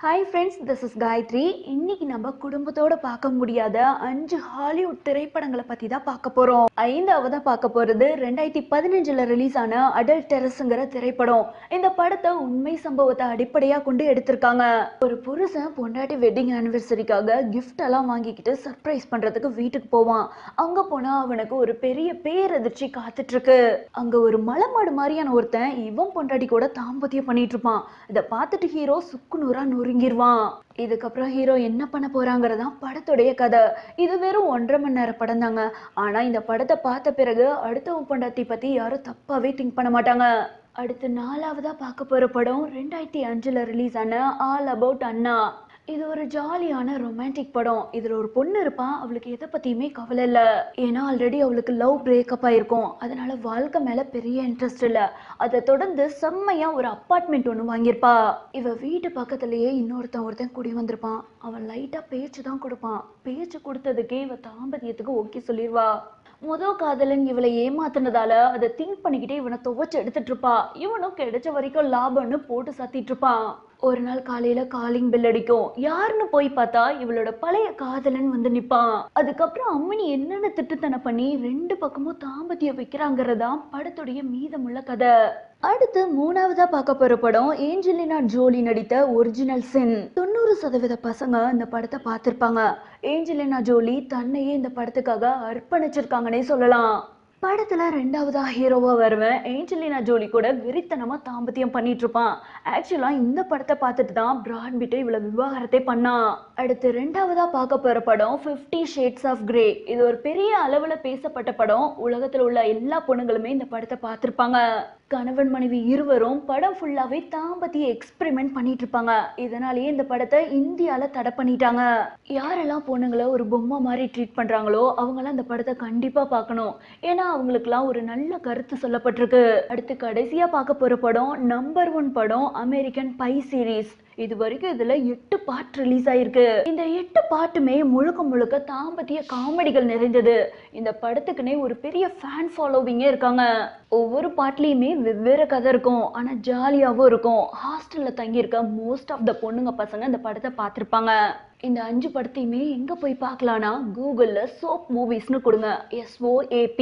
Hi friends, this is Gayathri. இன்னைக்கு நம்ம குடும்பத்தோட பார்க்க முடியாத 5 ஹாலிவுட் திரைப்படங்களை பற்றி தான் பார்க்க போகிறோம். 5ஆவதாக பார்க்க போகிறது 2015 ரிலீஸ் ஆன அடல்ட் டெரஸ்ங்கிற திரைப்படம். இந்த படத்தை உண்மை சம்பவத்தை அடிப்படையாக கொண்டு எடுத்திருக்காங்க. ஒரு புருஷன் பொண்டாட்டி வெட்டிங் ஆனிவர்சரிக்காக கிஃப்ட் எல்லாம் வாங்கிக்கிட்டு சர்ப்ரைஸ் பண்ணுறதுக்கு வீட்டுக்கு போவான். அங்கே போனால் அவனுக்கு ஒரு பெரிய பேரதிர்ச்சி காத்துட்டு இருக்கு. அங்கே ஒரு மலைமாடு மாதிரியான ஒருத்தன் இவன் பொண்டாட்டி கூட தாம்பத்தியம் பண்ணிட்டு இருப்பான். இதை பார்த்துட்டு ஹீரோ சுக்குநூறா நொறுங்கிடுவான். இதுக்கப்புறம் ஹீரோ என்ன பண்ண போறாங்கிறதான் படத்துடைய கதை. இது வெறும் 1.5 மணி நேர படம் தாங்க. ஆனா இந்த படத்தை பார்த்த பிறகு அடுத்த பொண்டாட்டி பத்தி யாரும் தப்பாவே திங்க் பண்ண மாட்டாங்க. அடுத்து 4ஆவதா பார்க்க போற படம் 2005 ரிலீஸ் ஆன ஆல் அபவுட் அண்ணா. இது ஒரு ஜாலியான ரொமான்டிக் படம். இதுல ஒரு பொண்ணு இருப்பா, அவளுக்கு எதை பத்தியுமே கவலை இல்லை. ஏன்னா ஆல்ரெடி அவளுக்கு லவ் பிரேக்கப் ஆயிருக்கும். அதனால வாழ்க்கை மேல பெரிய இன்ட்ரெஸ்ட் இல்லை. அதை தொடர்ந்து செம்மையா ஒரு அப்பார்ட்மெண்ட் ஒன்று வாங்கியிருப்பா. இவ வீட்டு பக்கத்துலயே ஒருத்தன் குடி வந்திருப்பான். அவன் லைட்டா பேச்சு தான் கொடுப்பான். பேச்சு கொடுத்ததுக்கே இவ தாம்பத்தியத்துக்கு ஓகே சொல்லிடுவா. காதலன் இவளை ஏமாத்தினதால அதை திங்க் பண்ணிக்கிட்டே இவனை துவைச்சு எடுத்துட்டு இருப்பா. இவனும் கிடைச்ச வரைக்கும் லாபம்னு போட்டு சத்திட்டு இருப்பான். ஒரு நாள் காலையில காலிங் பெல் அடிக்கும். யாருன்னு போய் பார்த்தா இவளோட பழைய காதலன் வந்து நிப்பான். அதுக்கப்புறம் அம்மனி என்னென்ன திட்டுத்தனை பண்ணி 2 பக்கமும் தாம்பத்தியம் வைக்கிறாங்கிறதா படத்துடைய மீதமுள்ள கதை. அடுத்து 3ஆவதா பார்க்க போற படம் ஏஞ்சலினா ஜோலி நடித்த ஒரிஜினல் சின். 90% பசங்க இந்த படத்தை பார்த்திருப்பாங்க. ஏஞ்சலினா ஜோலி தன்னையே இந்த படத்துக்காக அர்ப்பணிச்சிருக்காங்கன்னே சொல்லலாம். படத்துல 2ஆவதா ஹீரோவா வருவேன். ஏஞ்சலினா ஜோலி கூட வெறித்தனமா தாம்பத்தியம் பண்ணிட்டு இருப்பான். ஆக்சுவலா இந்த படத்தை பார்த்துட்டு தான் பிராட் பிட் இவ்வளவு விவாகரத்தை பண்ணான். அடுத்து 2ஆவதா பார்க்க போற படம் 50 ஷேட்ஸ் ஆஃப் கிரே. இது ஒரு பெரிய அளவுல பேசப்பட்ட படம். உலகத்துல உள்ள எல்லா பொண்ணுங்களுமே இந்த படத்தை பார்த்திருப்பாங்க. கணவன் மனைவி இருவரும் படம் ஃபுல்லாவே தாம்பத்திய எக்ஸ்பெரிமெண்ட் பண்ணிட்டு இருப்பாங்க. இதனாலேயே இந்த படத்தை இந்தியால தடை பண்ணிட்டாங்க. யாரெல்லாம் பொண்ணுங்களை ஒரு பொம்மை மாதிரி ட்ரீட் பண்றாங்களோ அவங்களாம் இந்த படத்தை கண்டிப்பா பார்க்கணும். ஏன்னா அவங்களுக்குலாம் ஒரு நல்ல கருத்து சொல்லப்பட்டிருக்கு. அடுத்து கடைசியா பார்க்க போற படம் நம்பர் 1 படம் அமெரிக்கன் பை சீரீஸ். இது வரைக்கும் இதுல 8 பார்ட் ரிலீஸ் ஆயிருக்கு. இந்த 8 பார்ட்டுமே முழுக்க முழுக்க தாம்பத்திய காமெடிகள் நிறைந்தது. இந்த படத்துக்குன்னே ஒரு பெரிய ஃபேன் ஃபாலோவிங்கே இருக்காங்க. ஒவ்வொரு பார்ட்லயுமே வெவ்வேறு கதை இருக்கும். ஆனா ஜாலியாவும் இருக்கும். ஹாஸ்டல்ல தங்கியிருக்க மோஸ்ட் ஆஃப் த பொண்ணுங்க பசங்க இந்த படத்தை பார்த்திருப்பாங்க. இந்த 5 படத்தையுமே எங்க போய் பார்க்கலாம்னா கூகுள்ல சோப் மூவிஸ்னு கொடுங்க. SOAP.